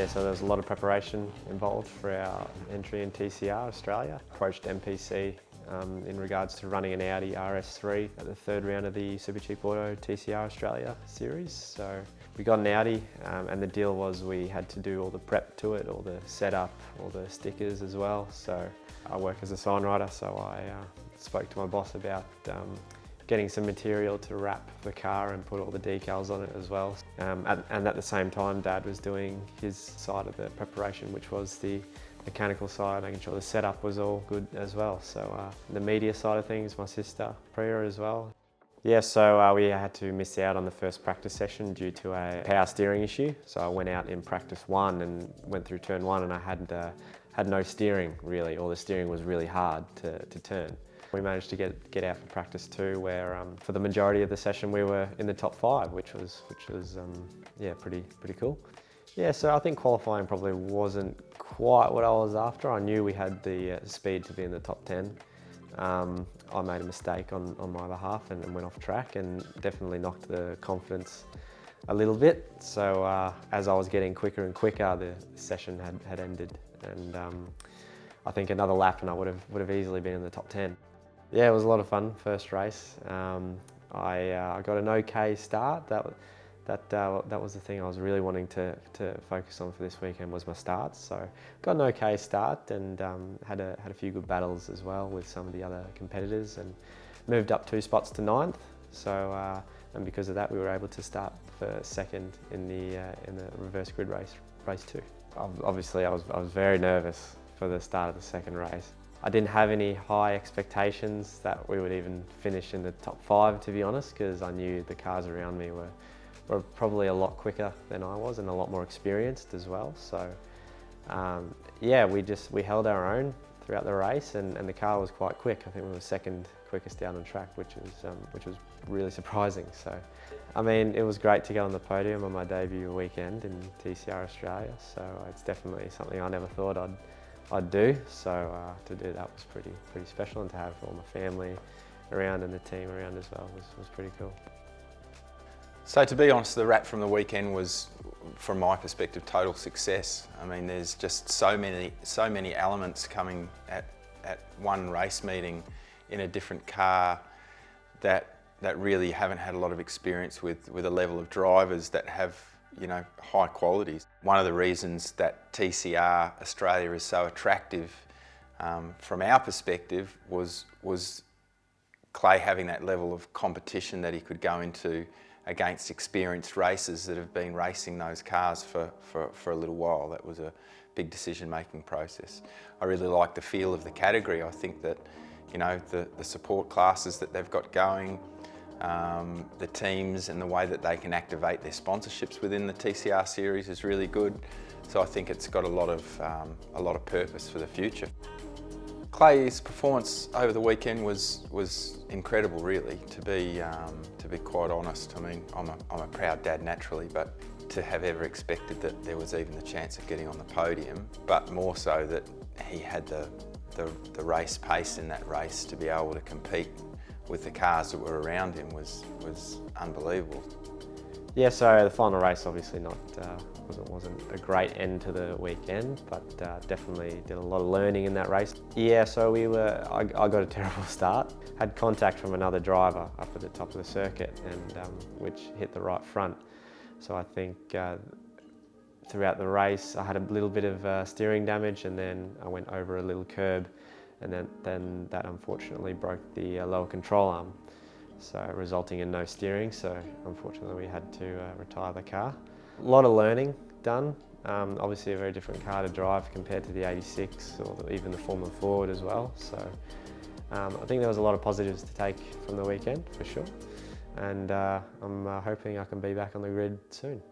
Yeah, so there was a lot of preparation involved for our entry in TCR Australia. Approached MPC in regards to running an Audi RS3 at the third round of the Super Cheap Auto TCR Australia series. So we got an Audi and the deal was we had to do all the prep to it, all the setup, all the stickers as well. So I work as a signwriter, so I spoke to my boss about getting some material to wrap the car and put all the decals on it as well. And at the same time, Dad was doing his side of the preparation, which was the mechanical side, making sure the setup was all good as well. So the media side of things, my sister, Priya as well. Yeah, so we had to miss out on the first practice session due to a power steering issue. So I went out in practice 1 and went through turn 1 and I had no steering really, or the steering was really hard to turn. We managed to get out for practice 2 where for the majority of the session we were in the top 5, which was yeah, pretty cool. Yeah, so I think qualifying probably wasn't quite what I was after. I knew we had the speed to be in the top 10. I made a mistake on my behalf and went off track and definitely knocked the confidence a little bit. So as I was getting quicker and quicker, the session had ended, and I think another lap and I would have easily been in the top 10. Yeah, it was a lot of fun, first race. I got an okay start. That was the thing I was really wanting to focus on for this weekend, was my starts. So got an okay start and had a few good battles as well with some of the other competitors and moved up 2 spots to 9th. So and because of that, we were able to start for second in the reverse grid race 2. Obviously, I was very nervous for the start of the second race. I didn't have any high expectations that we would even finish in the top 5, to be honest, because I knew the cars around me were probably a lot quicker than I was and a lot more experienced as well. So yeah, we held our own throughout the race and the car was quite quick. I think we were second quickest down on track, which was really surprising. So I mean, it was great to get on the podium on my debut weekend in TCR Australia. So it's definitely something I never thought I'd do. So to do that was pretty special, and to have all my family around and the team around as well was pretty cool. So to be honest, the wrap from the weekend was, from my perspective, total success. I mean, there's just so many elements coming at one race meeting in a different car that really haven't had a lot of experience with a level of drivers that have, you know, high qualities. One of the reasons that TCR Australia is so attractive from our perspective was Clay having that level of competition that he could go into against experienced racers that have been racing those cars for a little while. That was a big decision-making process. I really like the feel of the category. I think that, you know, the support classes that they've got going, the teams and the way that they can activate their sponsorships within the TCR series is really good. So I think it's got a lot of purpose for the future. Clay's performance over the weekend was incredible, really. To be quite honest, I mean, I'm a proud dad naturally, but to have ever expected that there was even the chance of getting on the podium, but more so that he had the race pace in that race to be able to compete with the cars that were around him was unbelievable. Yeah, so the final race obviously wasn't a great end to the weekend, but definitely did a lot of learning in that race. Yeah, so I got a terrible start. Had contact from another driver up at the top of the circuit, and which hit the right front. So I think throughout the race I had a little bit of steering damage, and then I went over a little curb, and then that unfortunately broke the lower control arm, so resulting in no steering. So unfortunately we had to retire the car. A lot of learning done. Obviously a very different car to drive compared to the 86 or even the Formula Forward as well. So I think there was a lot of positives to take from the weekend for sure, and I'm hoping I can be back on the grid soon.